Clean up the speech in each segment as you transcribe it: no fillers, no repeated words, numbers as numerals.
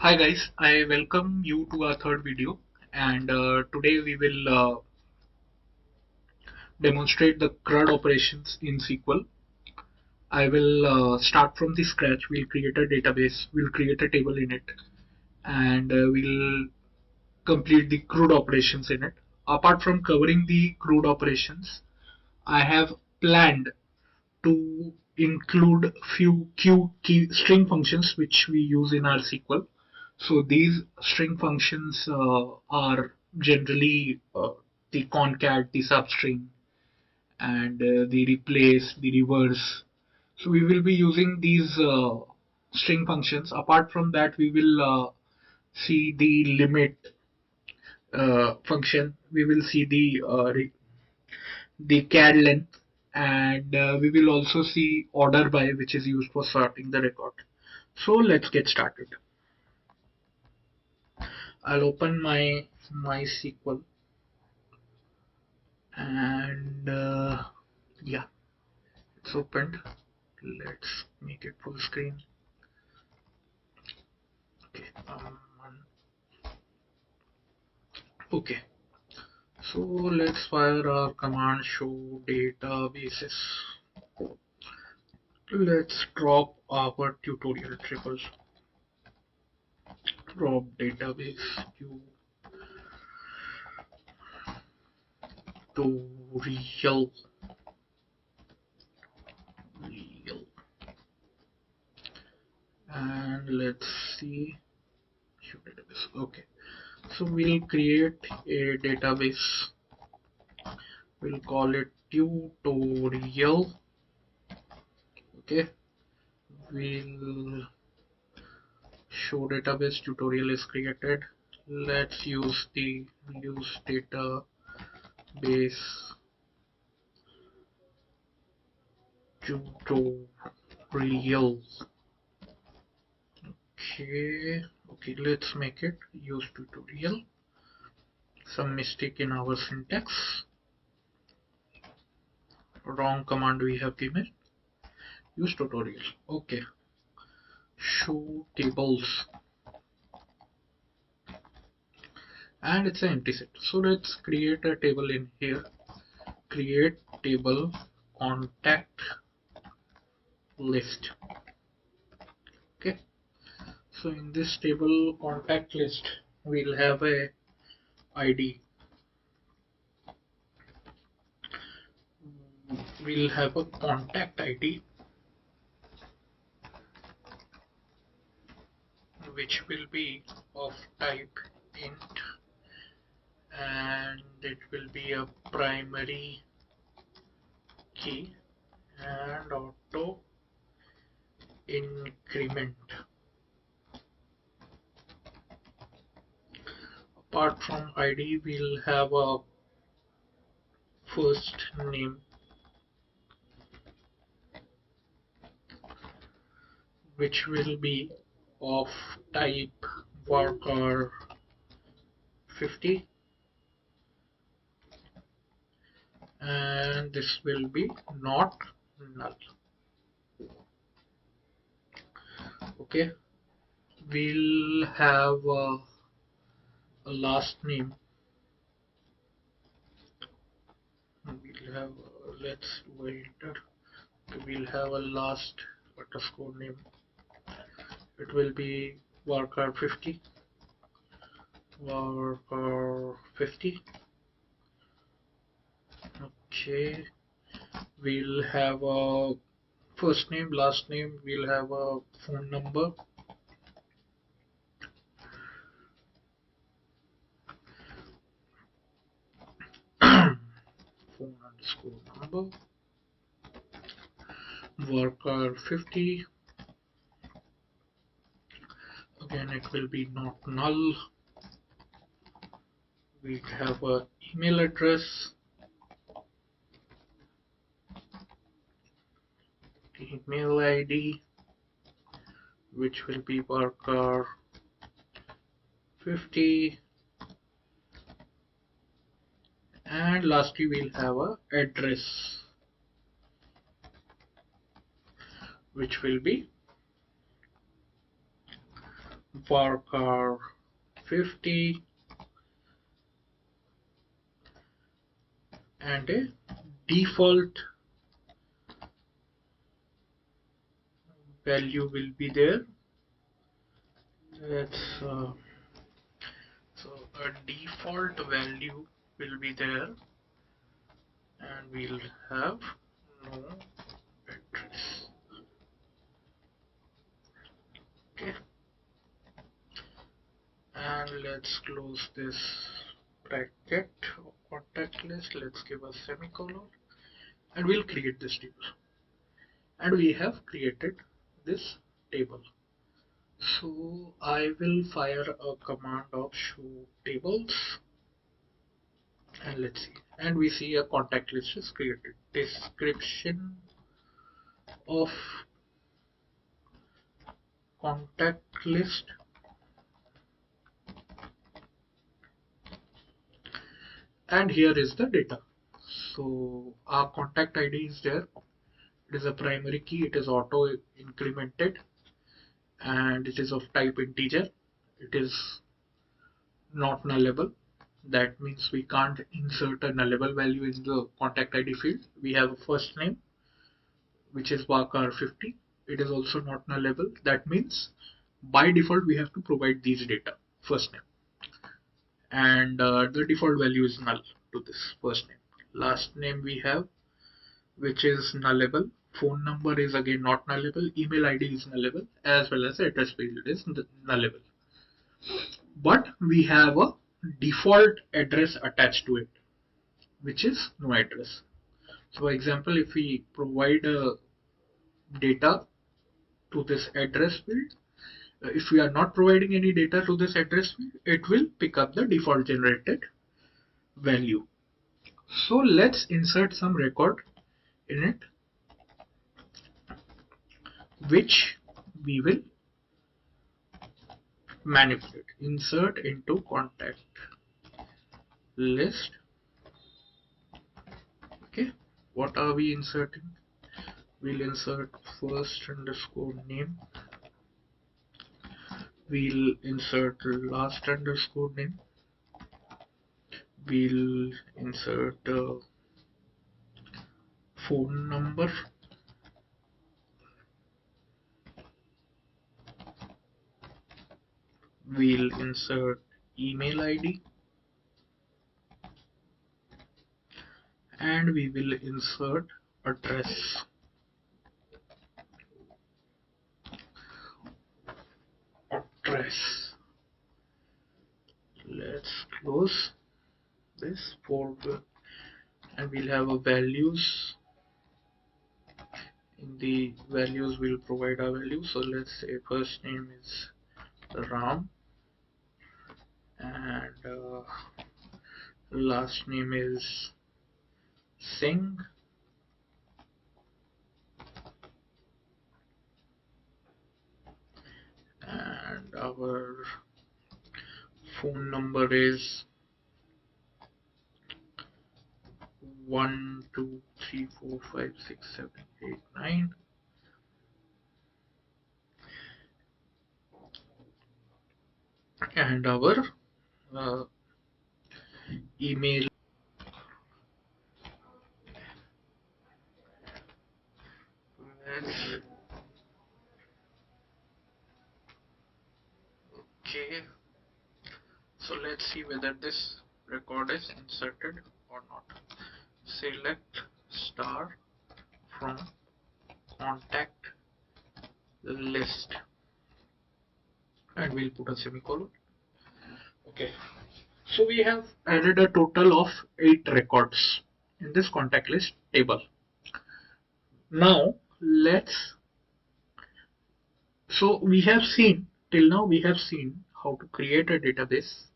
Hi guys, I welcome you to our third video, and today we will demonstrate the CRUD operations in SQL. I will start from the scratch. We'll create a database, we'll create a table in it, and we'll complete the CRUD operations in it. Apart from covering the CRUD operations, I have planned to include few key string functions which we use in our SQL. So these string functions are generally the concat, the substring, and the replace, the reverse. So we will be using these string functions. Apart from that, we will see the limit function. We will see the char length, and we will also see order by, which is used for sorting the record. So let's get started. I'll open my MySQL, and yeah, it's opened. Let's make it full screen. Okay, okay. So let's fire our command show databases. Let's drop our tutorial triples. Drop database tutorial real, and let's see show database. Okay, so we'll create a database. We'll call it tutorial. Okay, we'll show database tutorial is created. Let's use the use database tutorial. Okay, let's make it use tutorial. Some mistake in our syntax. Wrong command we have given. Use tutorial. Okay, show tables, and it's an empty set. So let's create a table in here. Create table contact list. Okay, so in this table contact list, we'll have a ID. We'll have a contact ID, which will be of type int, and it will be a primary key and auto increment. Apart from ID, we'll have a first name, which will be of type varchar 50, and this will be not null. Okay, we'll have a last name. We'll have let's do enter. We'll have a last underscore name. It will be varchar 50. Varchar 50. Okay, we'll have a first name, last name. We'll have a phone number. Phone underscore number. Varchar 50. Again, it will be not null. We have a email address, email ID, which will be varchar 50, and lastly we'll have a address, which will be varchar 50 and a default value will be there. Let's so a default value will be there, and we'll have no address. Okay, and let's close this bracket of contact list. Let's give a semicolon, and we'll create this table. And we have created this table. So I will fire a command of show tables, and let's see. And we see a contact list is created. Description of contact list, and here is the data. So our contact ID is there. It is a primary key. It is auto incremented, and it is of type integer. It is not nullable. That means we can't insert a nullable value in the contact ID field. We have a first name, which is varchar 50. It is also not nullable. That means by default we have to provide these data, first name, and the default value is null to this first name. Last name we have, which is nullable. Phone number is again not nullable. Email ID is nullable, as well as address field is nullable. But we have a default address attached to it, which is no address. So for example, if we provide data to this address field, if we are not providing any data to this address field, it will pick up the default generated value. So let's insert some record in it, which we will manipulate. Insert into contact list. Okay, what are we inserting? We'll insert first underscore name. We'll insert last underscore name. We'll insert phone number. We'll insert email ID, and we will insert address. Let's close this folder, and we'll have a values. In the values we'll provide our value. So let's say first name is Ram, and last name is Singh, and our phone number is 123456789, and our email. Okay, so let's see whether this record is inserted or not. Select star from contact list, and we'll put a semicolon. Okay, so we have added a total of 8 records in this contact list table. Now so we have seen till now, we have seen how to create a database.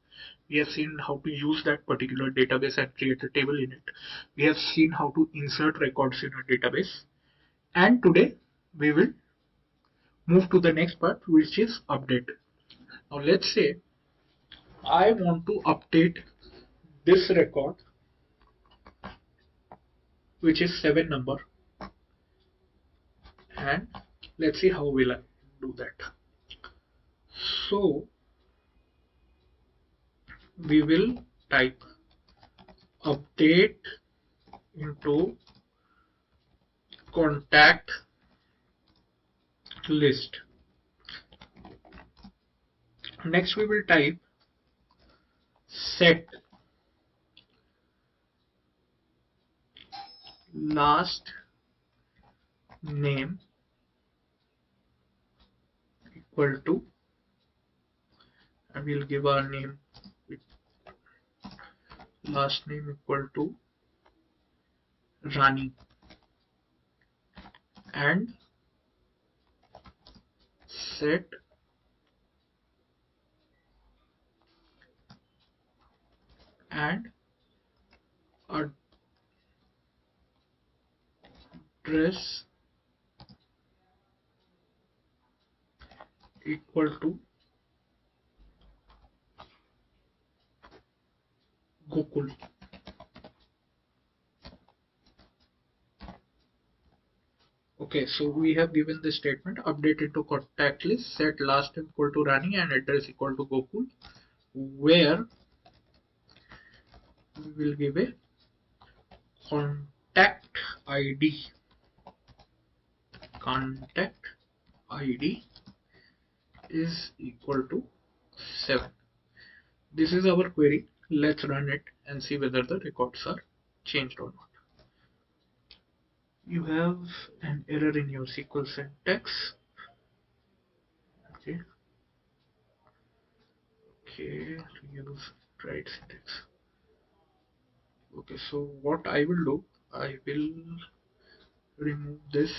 We have seen how to use that particular database and create a table in it. We have seen how to insert records in a database, and today we will move to the next part, which is update. Now let's say I want to update this record, which is 7 number, and let's see how will I do that. So we will type update into contact list. Next we will type set last name equal to, and we'll give our name with last name equal to Rani, and set and address equal to Gokul. Okay, so we have given the statement update into contact list, set last name equal to Rani and address equal to Gokul, where we will give a contact ID. Contact ID is equal to 7. This is our query. Let's run it and see whether the records are changed or not. You have an error in your SQL syntax. Okay. Okay, use right syntax. Okay, so what I will do, I will remove this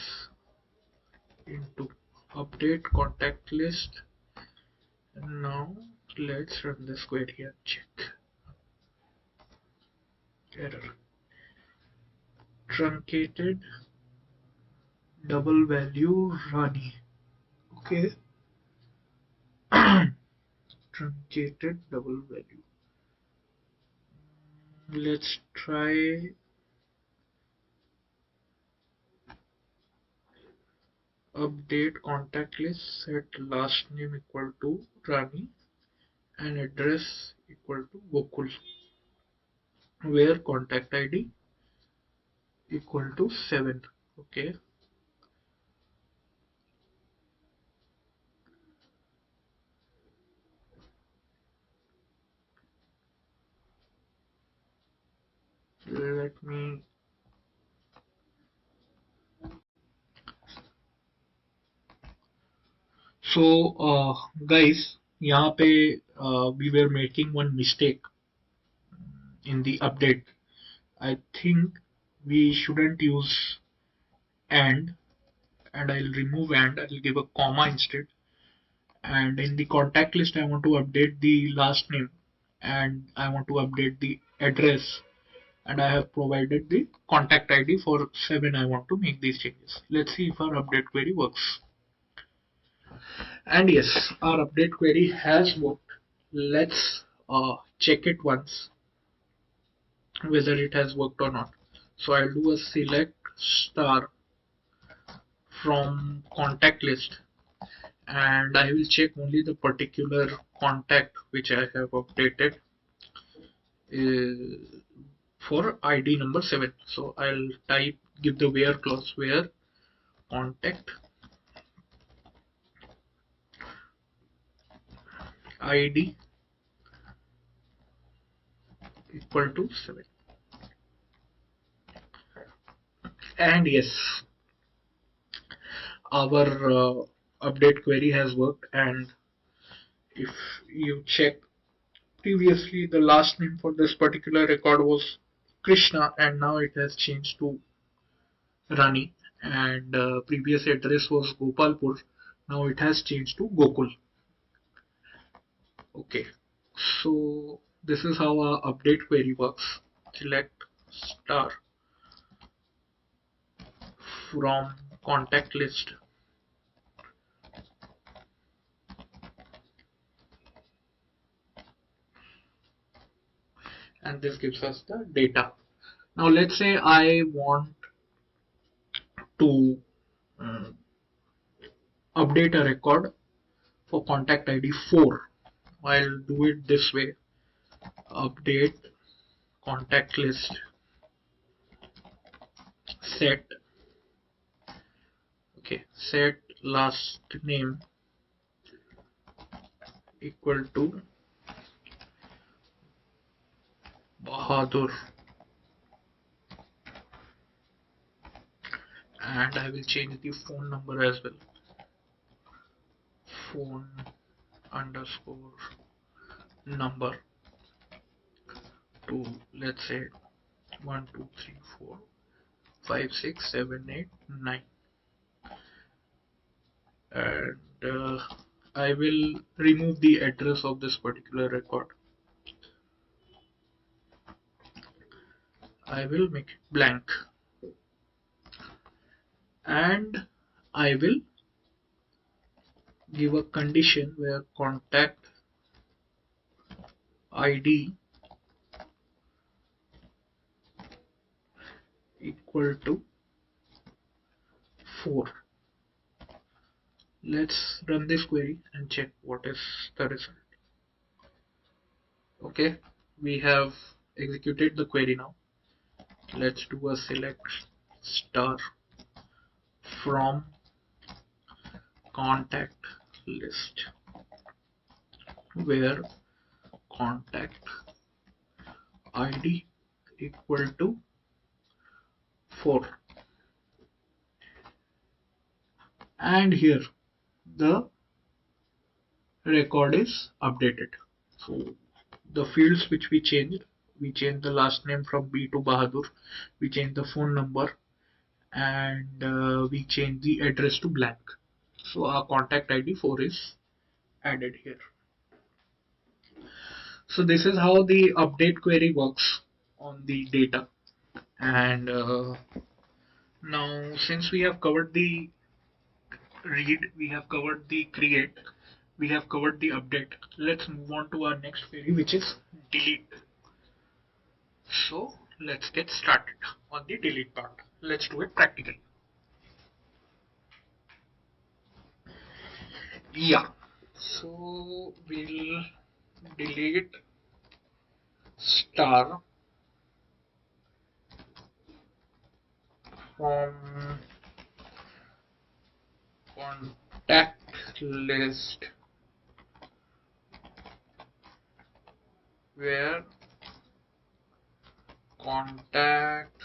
into update contact list. And now let's run this query and check. Error. Truncated double value Rani. Okay. Truncated double value. Let's try update contact list, set last name equal to Rani and address equal to Gokul, where contact ID equal to 7. Okay. Let me guys, यहाँ पे we were making one mistake in the update. I think we shouldn't use and I'll remove and I'll give a comma instead. And in the contact list, I want to update the last name and I want to update the address, and I have provided the contact ID for 7. I want to make these changes. Let's see if our update query works. And yes, our update query has worked. Let's check it once whether it has worked or not. So I'll do a select star from contact list and I will check only the particular contact which I have updated for ID number 7. So I'll give the where clause, where contact ID equal to 7. And yes, our update query has worked, and if you check previously the last name for this particular record was Krishna and now it has changed to Rani, and previous address was Gopalpur, now it has changed to Gokul. Okay, so this is how our update query works. Select star from contact list and this gives us the data. Now let's say I want to uh, update a record for contact ID 4. I'll do it this way. Update contact list set. Okay, set last name equal to Bahadur, and I will change the phone number as well. Phone underscore number to, let's say, 1 2 3 4 5 6 7 8 9, and I will remove the address of this particular record. I will make it blank, and I will give a condition where contact ID equal to 4. Let's run this query and check what is the result. Okay, we have executed the query now. Let's do a select star from contact list where contact ID equal to 4, and here the record is updated. So the fields which we changed the last name from B to Bahadur, we changed the phone number, and we changed the address to blank. So our contact ID 4 is added here. So this is how the update query works on the data. And now, since we have covered the read, we have covered the create, we have covered the update, let's move on to our next query, which is delete. So let's get started on the delete part. Let's do it practically. Yeah, so we'll delete star from contact list where contact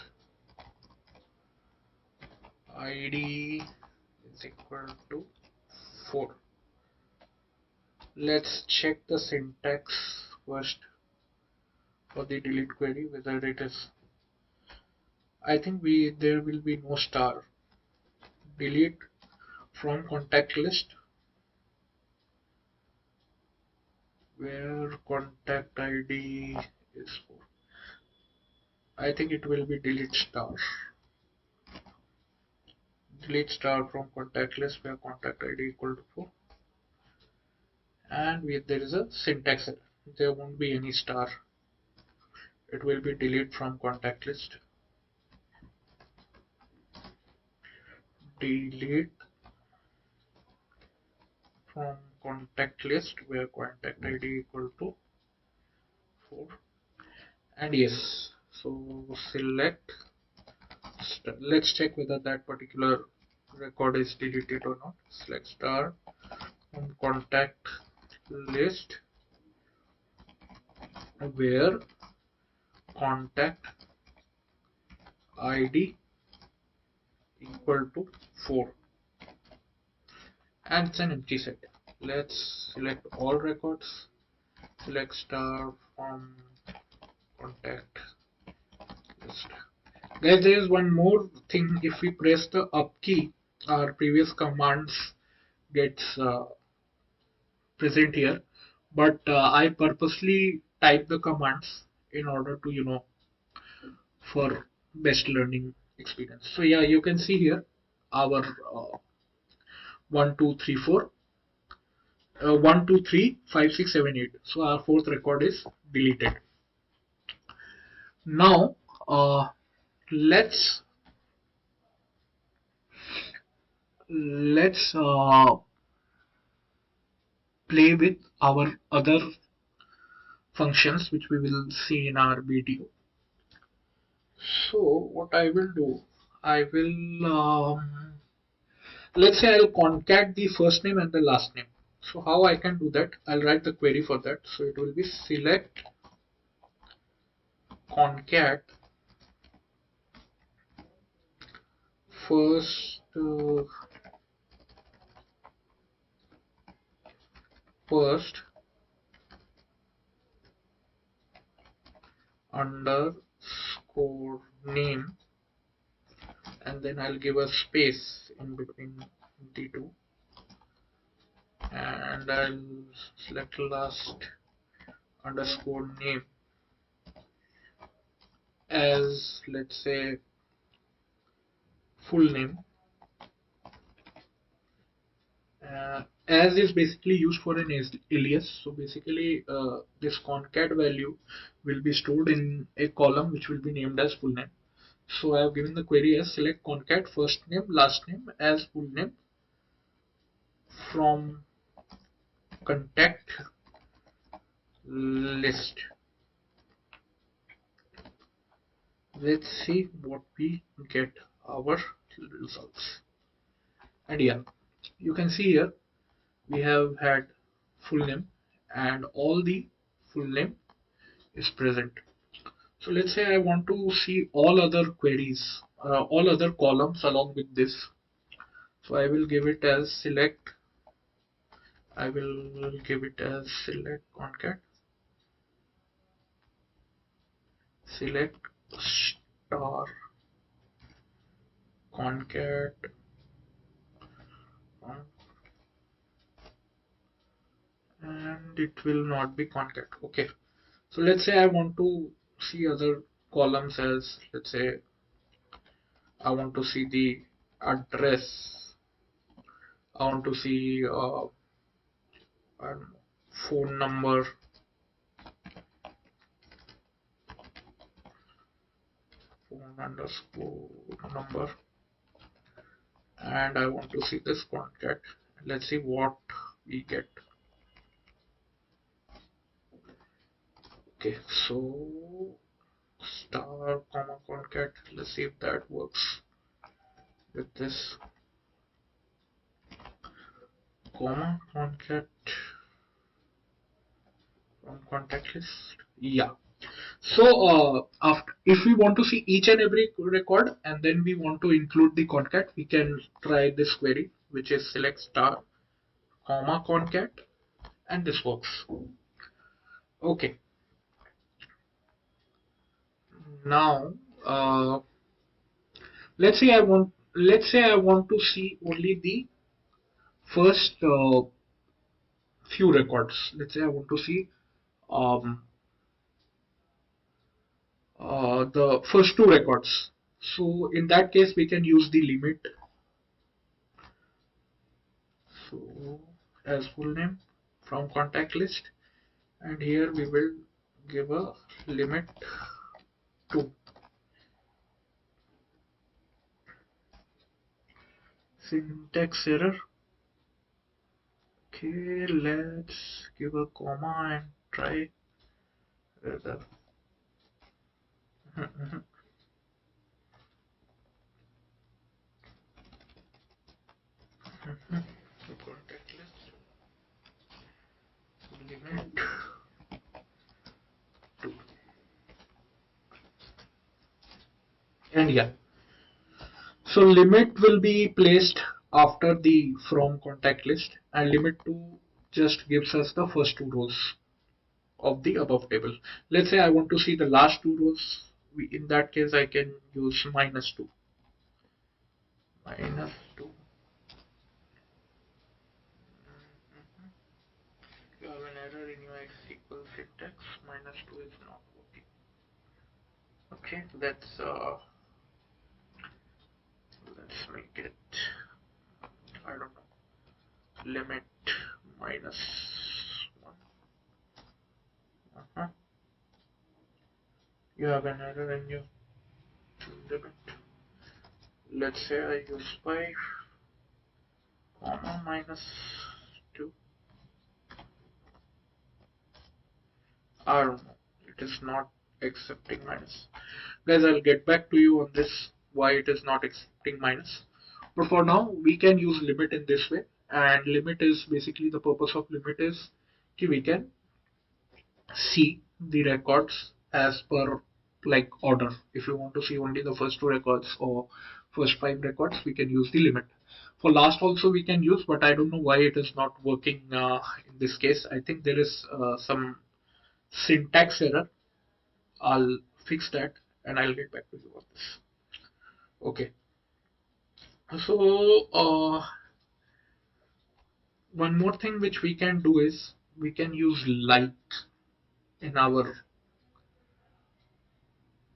ID is equal to 4. Let's check the syntax first for the delete query, whether it is, I think there will be no star. Delete from contact list where contact ID is 4. I think it will be delete star. Delete star from contact list where contact ID equal to 4. And there is a syntax error. There won't be any star. It will be delete from contact list. Delete from contact list where contact ID equal to 4. And yes, so select, let's check whether that particular record is deleted or not. Select star from contact list where contact ID equal to 4, and it's an empty set. Let's select all records, select star from contact list. Guys, there is one more thing. If we press the up key, our previous commands gets present here, but I purposely type the commands in order to, for best learning experience. So yeah, you can see here our 1 2 3 4 1 2 3 5 6 7 8. So our fourth record is deleted. Now let's play with our other functions which we will see in our video. So what I will do, I will let's say I'll concat the first name and the last name. So how I can do that? I'll write the query for that. So it will be select concat first first underscore name, and then I'll give a space in between the two, and I'll select last underscore name as, let's say, full name. As is basically used for an alias. So basically this concat value will be stored in a column which will be named as full name. So I have given the query as select concat first name last name as full name from contact list. Let's see what we get our results. And yeah, you can see here we have had full name and all the full name is present. So let's say I want to see all other queries, all other columns along with this. So I will give it as select. I will give it as select concat select star concat and it will not be concat. Okay. So let's say I want to see other columns as, let's say I want to see the address. I want to see I don't know, phone number, phone underscore number, and I want to see this concat. Let's see what we get. Okay, so star comma concat. Let's see if that works with this comma concat from contact list. Yeah. So after, if we want to see each and every record and then we want to include the concat, we can try this query, which is select star comma concat, and this works. Okay. Now let's say I want to see only the first few records. Let's say I want to see um, the first two records. So in that case we can use the limit. So as full name from contact list, and here we will give a limit to syntax error. Okay, let's give a comma and try whether contact list limit to, and yeah, so limit will be placed after the from contact list, and limit to just gives us the first two rows of the above table. Let's say I want to see the last two rows. In that case I can use -2. -2. You have an error in your SQL syntax. -2 is not working. Okay, let's make it, I don't know, limit -1. You have an error in your limit. Let's say I use 5 comma -2. I don't know, it is not accepting minus. Guys, I'll get back to you on this, why it is not accepting minus. But for now, we can use limit in this way. And limit is basically, the purpose of limit is we can see the records as per like order. If you want to see only the first two records or first five records, we can use the limit. For last also we can use, but I don't know why it is not working in this case. I think there is some syntax error. I'll fix that and I'll get back to you on this. Okay. So one more thing which we can do is we can use like in our,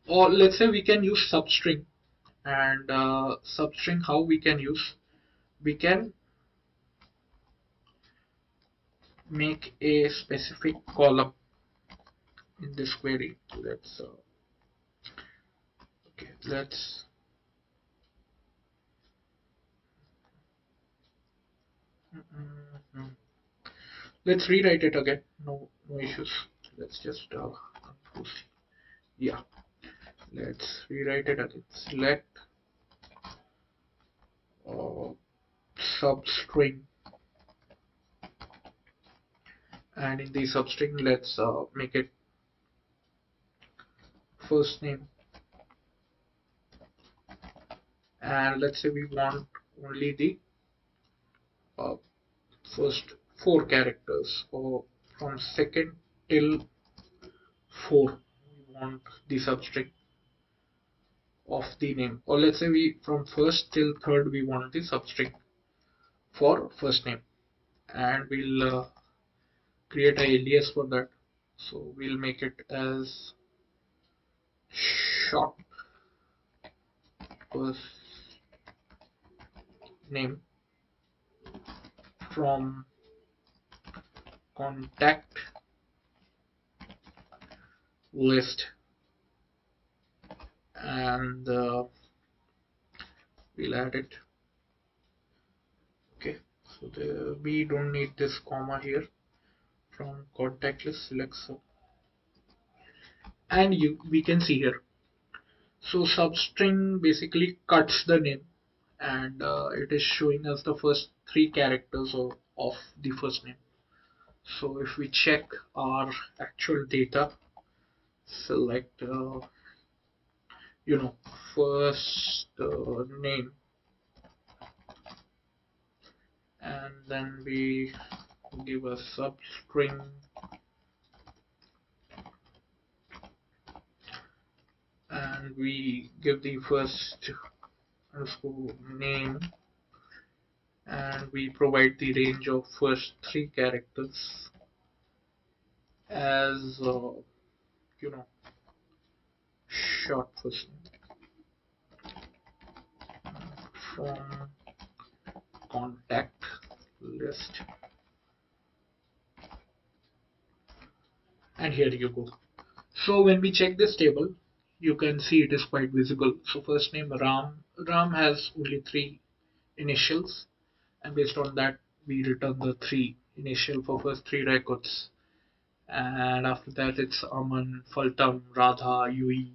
or let's say we can use substring. And substring, how we can use, we can make a specific column in this query. Let's okay, mm, let's rewrite it again. No issues. Let's just compose. Yeah, let's rewrite it again. Select uh, substring, and in the substring let's make it first name, and let's say we want only the uh, first four characters, or from second till 4 we want the substring of the name, or let's say we from first till third we want the substring for first name. And we'll create a alias for that, so we'll make it as short first name from contact list. And we'll add it. Okay, so we don't need this comma here. From contact list select sub, and we can see here, so substring basically cuts the name, and it is showing us the first three characters of the first name. So if we check our actual data, select you know, first name, and then we give a substring, and we give the first underscore name, and we provide the range of first three characters as you know, short first name from contact list. And here you go. So when we check this table, you can see it is quite visible. So first name Ram has only three initials, and based on that we return the three initial for first three records. And after that it's Aman, Faltam, Radha, Yui,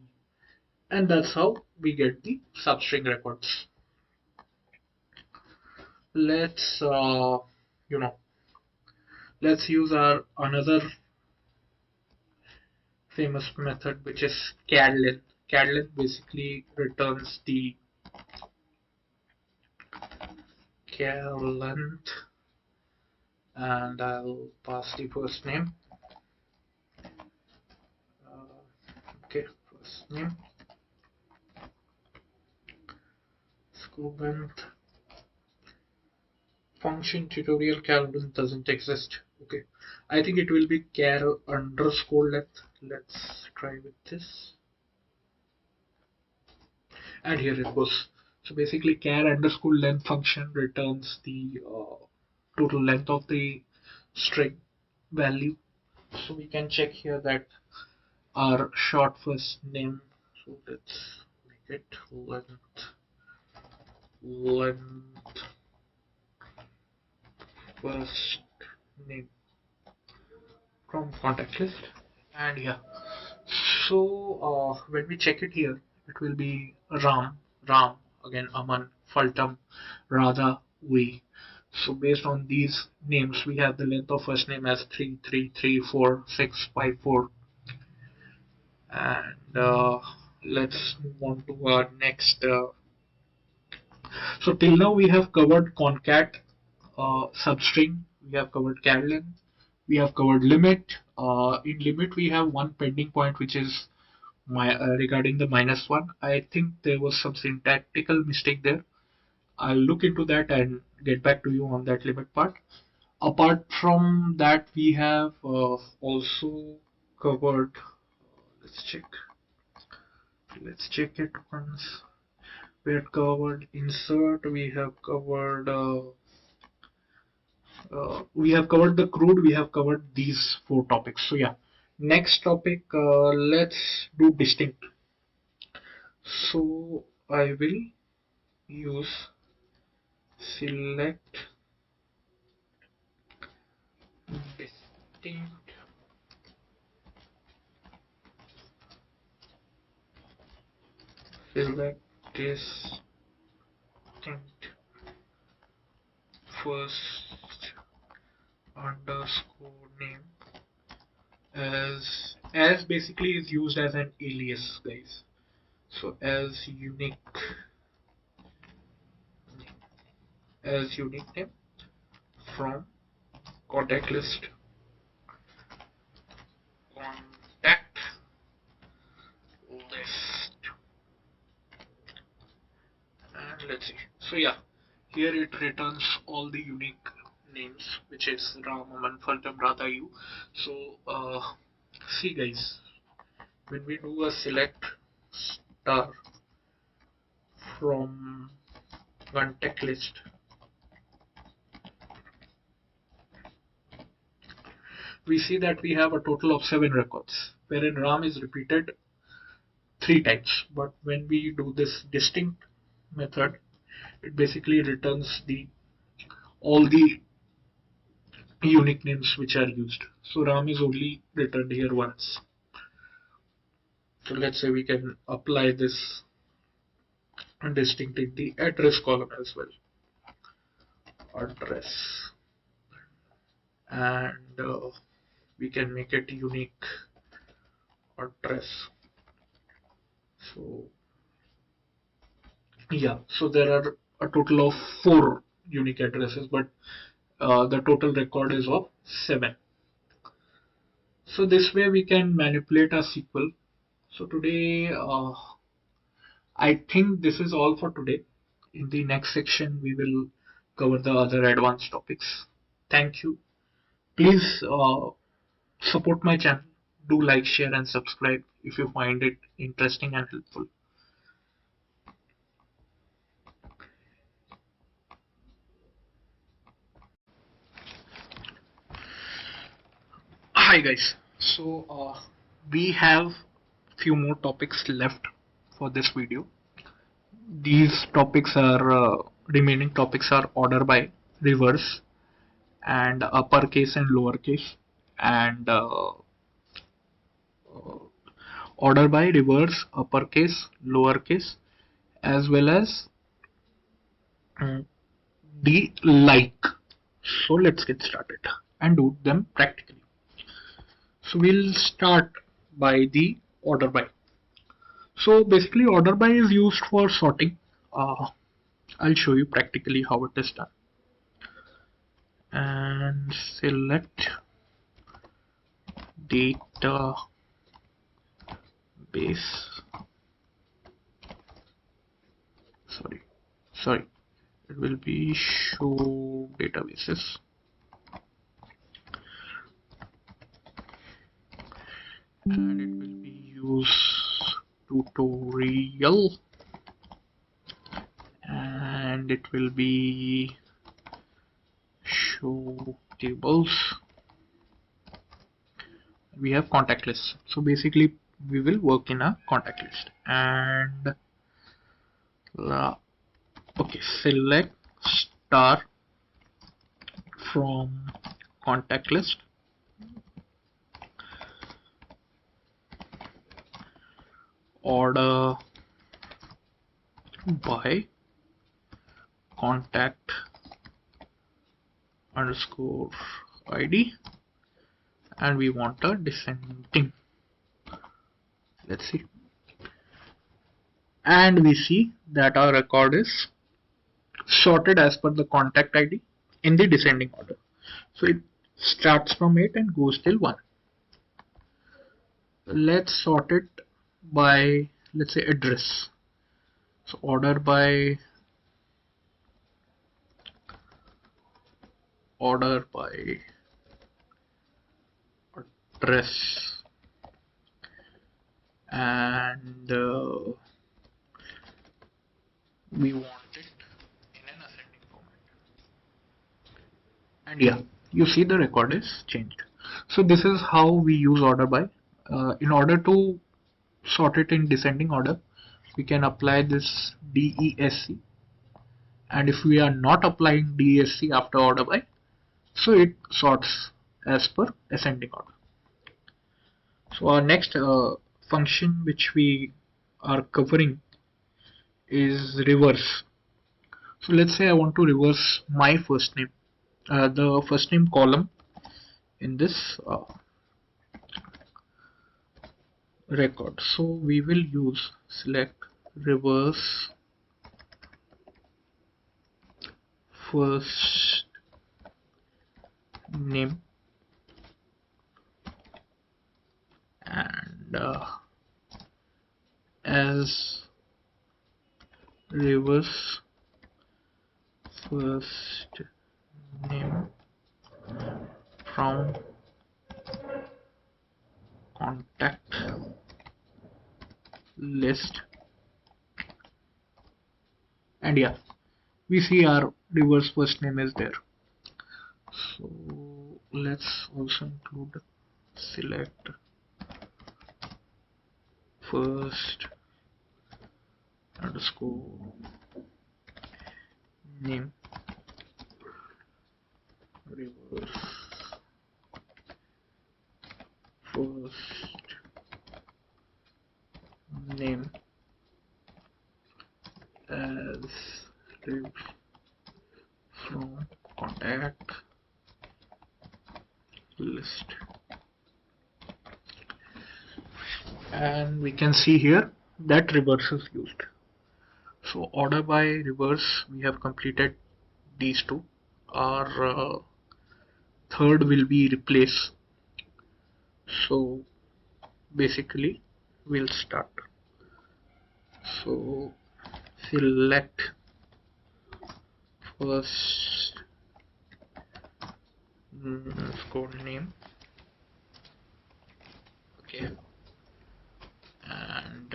and that's how we get the substring records. Let's you know, let's use our another famous method, which is cadlen. Cadlen basically returns the char length, and I'll pass the first name. Okay, first name, scope length, function tutorial char length doesn't exist. Okay, I think it will be char underscore length. Let's try with this, and here it goes. So basically char underscore length function returns the total length of the string value. So we can check here that our short first name, so let's make it length first name from contact list. And yeah, so when we check it here, it will be Ram, again Aman, Faltam, Radha, we. So based on these names, we have the length of first name as 3334654, and let's move on to our next. So till now we have covered concat, substring, we have covered carlen, we have covered limit. In limit we have one pending point, which is regarding the -1. I think there was some syntactical mistake there. I'll look into that and get back to you on that limit part. Apart from that, we have also covered. Let's check. Let's check it once. We had covered insert. We have covered the crude. We have covered these four topics. So yeah, next topic. Let's do distinct. So I will use select distinct select distinct first underscore name as basically is used as an alias, guys. So as unique name from contact list, contact list. And let's see. So yeah, here it returns all the unique names, which is Ram, Aman, Faltam, Radha, you. So see guys, when we do a select star from contact list, we see that we have a total of 7 records, wherein Ram is repeated 3 times. But when we do this distinct method, it basically returns the all the unique names which are used. So Ram is only returned here once. So let's say we can apply this distinct in the address column as well. Address, and we can make it unique address. So yeah, so there are a total of 4 unique addresses, but the total record is of 7. So this way we can manipulate a SQL. So today, I think this is all for today. In the next section, we will cover the other advanced topics. Thank you. Please support my channel. Do like, share, and subscribe if you find it interesting and helpful. Hi guys. So we have few more topics left for this video. These topics are remaining topics are order by, reverse, and uppercase and lowercase, and order by, reverse, uppercase, lowercase, as well as mm, the like. So let's get started and do them practically. So we'll start by the order by. So basically order by is used for sorting. I'll show you practically how it is done. And select database. Sorry, it will be show databases. And it will be use tutorial, and it will be show tables. We have contact list, so basically we will work in a contact list. And okay, select star from contact list, order by contact underscore ID, and we want a descending. Let's see, and we see that our record is sorted as per the contact ID in the descending order. So it starts from 8 and goes till 1. Let's sort it by, let's say, address. So order by address, and we want it in an ascending format. And yeah, you see the record is changed. So this is how we use order by. In order to sort it in descending order, we can apply this DESC, and if we are not applying DESC after order by, so it sorts as per ascending order. So our next function which we are covering is reverse. So let's say I want to reverse my first name, the first name column in this record. So we will use select reverse first name, and as reverse first name from contact list, and yeah, we see our reverse first name is there. So let's also include select first underscore name reverse first name as live from contact list, and we can see here that reverse is used. So order by reverse, we have completed these two. Our third will be replace. So basically we'll start. So select first score name, okay, and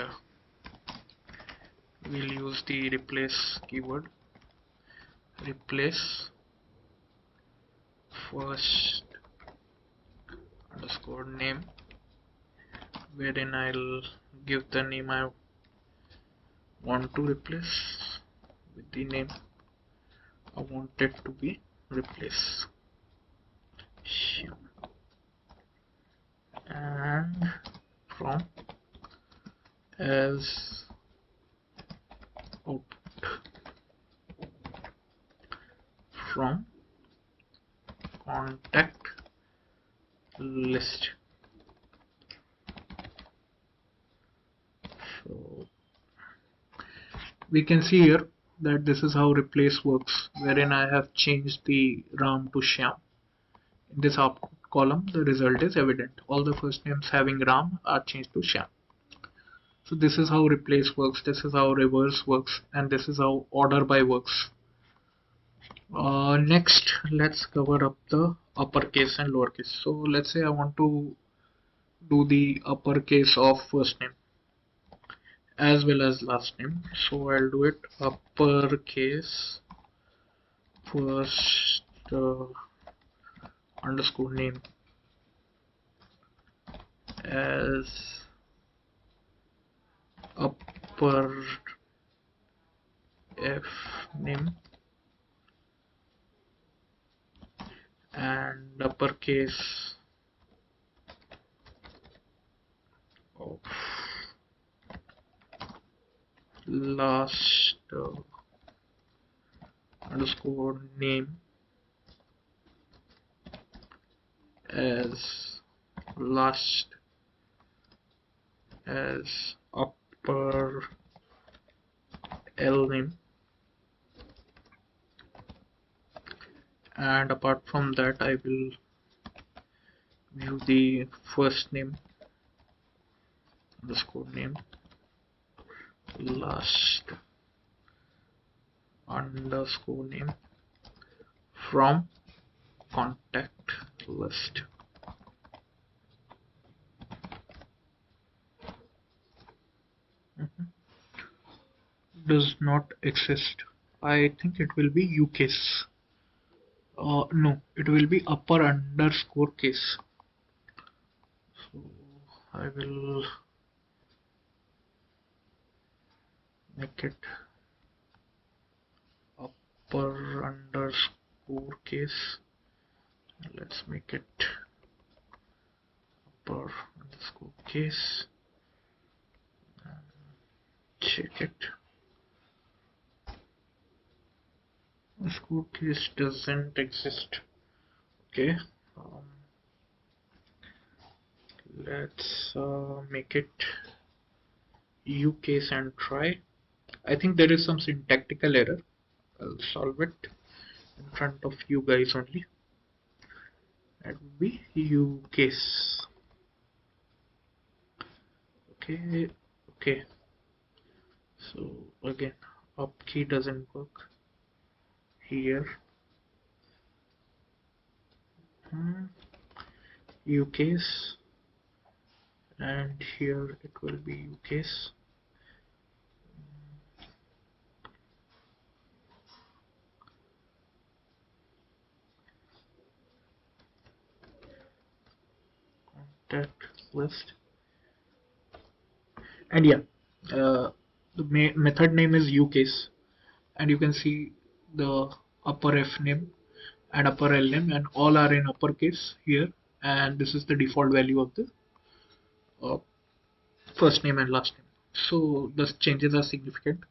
we'll use the replace keyword. Replace first underscore name, wherein I'll give the name I want to replace with the name I want it to be replaced, and from as output from contact list. So we can see here that this is how replace works, wherein I have changed the Ram to Shyam. In this output column, the result is evident. All the first names having Ram are changed to Shyam. So this is how replace works, this is how reverse works, and this is how order by works. Next, let's cover up the uppercase and lowercase. So let's say I want to do the uppercase of first name as well as last name. So I'll do it uppercase first underscore name as upper F name, and uppercase of last underscore name as last as upper L name, and apart from that I will view the first name underscore name last underscore name from contact list. Does not exist. I think it will be ucase. No, it will be upper underscore case. So I will make it upper underscore case. Let's make it upper underscore case. Check it. Underscore case doesn't exist. Okay. Let's make it ucase and try. I think there is some syntactical error. I'll solve it in front of you guys only. That would be ucase. Okay. So again, up key doesn't work here. Ucase, and here it will be ucase. Contact list, and yeah, the method name is ucase, and you can see the upper F name and upper L name, and all are in uppercase here, and this is the default value of the first name and last name. So the changes are significant.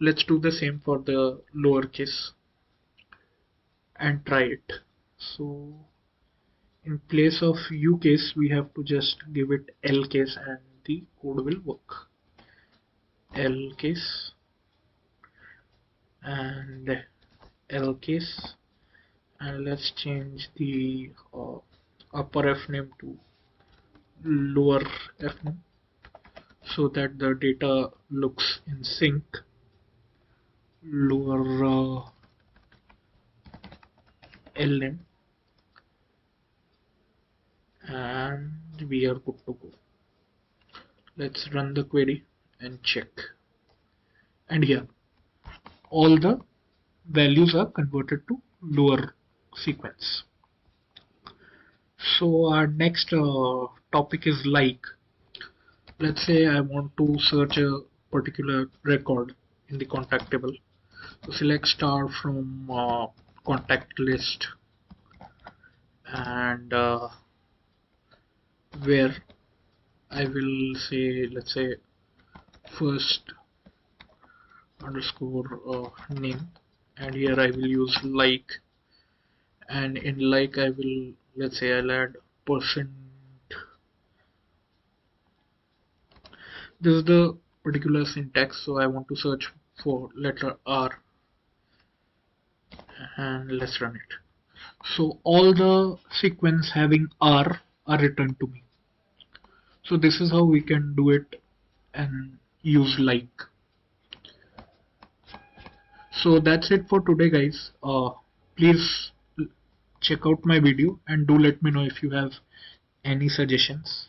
Let's do the same for the lowercase and try it. So in place of ucase, we have to just give it L case and the code will work. L case and L case, and let's change the upper F name to lower F name so that the data looks in sync. Lower L name, and we are good to go. Let's run the query and check, and here all the values are converted to lower sequence. So our next topic is like. Let's say I want to search a particular record in the contact table. So select star from contact list, and where I will say, let's say, first underscore name, and here I will use like, and in like I will, let's say, I'll add percent. This is the particular syntax, so I want to search for letter R, and let's run it. So all the sequence having R are returned to me. So this is how we can do it and use like. So that's it for today, guys. Please check out my video and do let me know if you have any suggestions,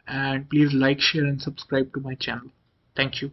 and please like, share and subscribe to my channel. Thank you.